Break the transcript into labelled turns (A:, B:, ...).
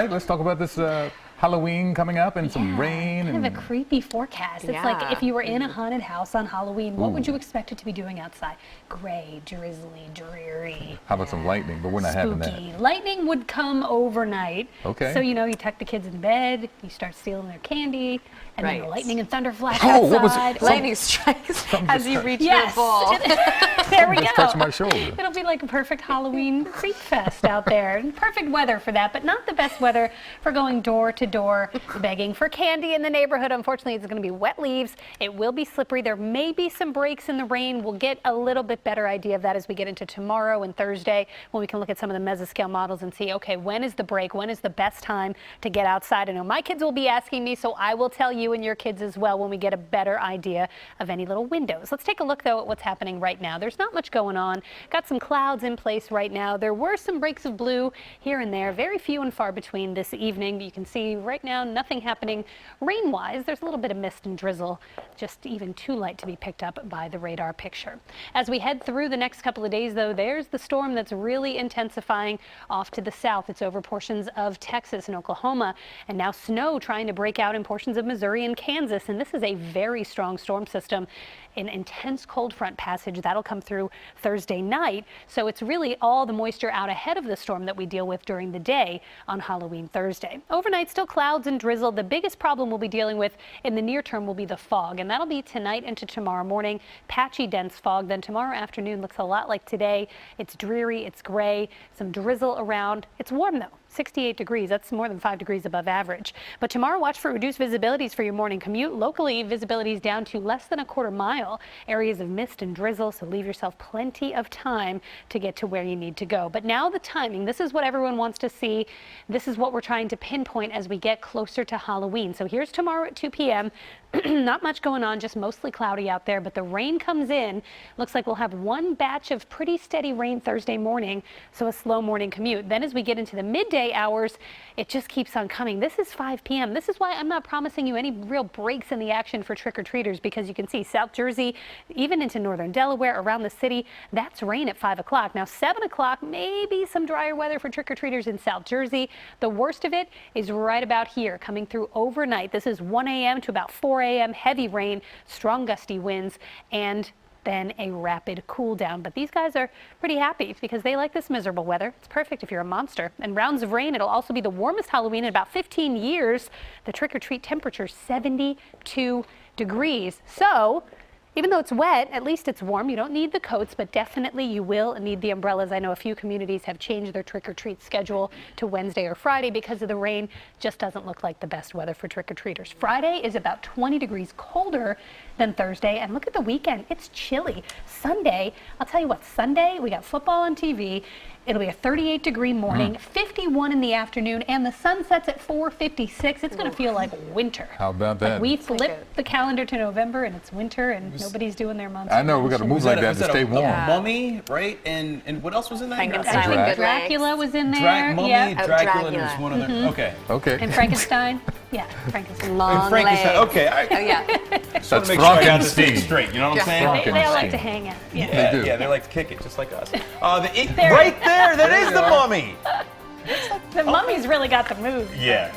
A: right, let's talk about this Halloween coming up and some rain.
B: Kind of a creepy forecast. It's like if you were in a haunted house on Halloween, what would you expect it to be doing outside? Gray, drizzly, dreary.
A: How about some lightning? But we're not having that.
B: Lightning would come overnight.
A: Okay.
B: So, you tuck the kids in bed, you start stealing their candy, and then the lightning and thunder flash
A: what was
B: outside.
A: it?
C: Lightning strikes as you reach your ball.
B: There we go.
A: Just touch my shoulder.
B: It'll be like a perfect Halloween creep fest out there. And perfect weather for that, but not the best weather for going door to door begging for candy in the neighborhood. Unfortunately, it's going to be wet leaves. It will be slippery. There may be some breaks in the rain. We'll get a little bit better idea of that as we get into tomorrow and Thursday, when we can look at some of the mesoscale models and see, okay, when is the break? When is the best time to get outside? I know my kids will be asking me, so I will tell you and your kids as well when we get a better idea of any little windows. Let's take a look, though, at what's happening right now. There's not much going on. Got some clouds in place right now. There were some breaks of blue here and there, very few and far between this evening. You can see right now nothing happening rain-wise. There's a little bit of mist and drizzle, just even too light to be picked up by the radar picture. As we head through the next couple of days, though, there's the storm that's really intensifying off to the south. It's over portions of Texas and Oklahoma, and now snow trying to break out in portions of Missouri and Kansas. And this is a very strong storm system, an intense cold front passage that'll come through Thursday night. So it's really all the moisture out ahead of the storm that we deal with during the day on Halloween Thursday. Overnight, still clouds and drizzle. The biggest problem we'll be dealing with in the near term will be the fog, and that'll be tonight into tomorrow morning. Patchy, dense fog. Then tomorrow afternoon looks a lot like today. It's dreary, it's gray, some drizzle around. It's warm though. 68 degrees. That's more than 5 degrees above average. But tomorrow, watch for reduced visibilities for your morning commute. Locally, visibilities down to less than a quarter mile. Areas of mist and drizzle, so leave yourself plenty of time to get to where you need to go. But now the timing. This is what everyone wants to see. This is what we're trying to pinpoint as we get closer to Halloween. So here's tomorrow at 2 p.m. Not much going on, just mostly cloudy out there, but the rain comes in. Looks like we'll have one batch of pretty steady rain Thursday morning, so a slow morning commute. Then as we get into the midday hours, it just keeps on coming. This is 5 p.m. This is why I'm not promising you any real breaks in the action for trick-or-treaters, because you can see South Jersey, even into northern Delaware, around the city, that's rain at 5 o'clock. Now 7 o'clock, maybe some drier weather for trick-or-treaters in South Jersey. The worst of it is right about here, coming through overnight. This is 1 a.m. to about 4 a.m., heavy rain, strong gusty winds, and then a rapid cool down. But these guys are pretty happy because they like this miserable weather. It's perfect if you're a monster. And rounds of rain, it'll also be the warmest Halloween in about 15 years. The trick-or-treat temperature, 72 degrees. So even though it's wet, at least it's warm. You don't need the coats, but definitely you will need the umbrellas. I know a few communities have changed their trick-or-treat schedule to Wednesday or Friday because of the rain. Just doesn't look like the best weather for trick-or-treaters. Friday is about 20 degrees colder than Thursday, and look at the weekend. It's chilly. Sunday, I'll tell you what, Sunday, we got football on TV. It'll be a 38-degree morning, 51 in the afternoon, and the sun sets at 4:56. It's going to feel like winter.
A: How about that?
B: Like we flipped the calendar to November, and it's winter, and nobody's doing their monster.
A: I know, we got to move like that to stay warm.
D: Mummy, right? And what else was in that?
C: Frankenstein.
B: Dracula was in there.
D: Mummy, Dracula, and there's one other. Okay.
B: And Frankenstein. Yeah, Frankenstein.
C: Long
D: Frankenstein.
C: legs.
D: Okay.
C: Oh, yeah.
D: Just want to make sure I got this thing straight. You know what I'm saying?
B: They all like to hang out.
A: They do.
D: Yeah, they like to kick it, just like us. Right there, that is the mummy.
B: The mummy's really got the move.
D: Yeah.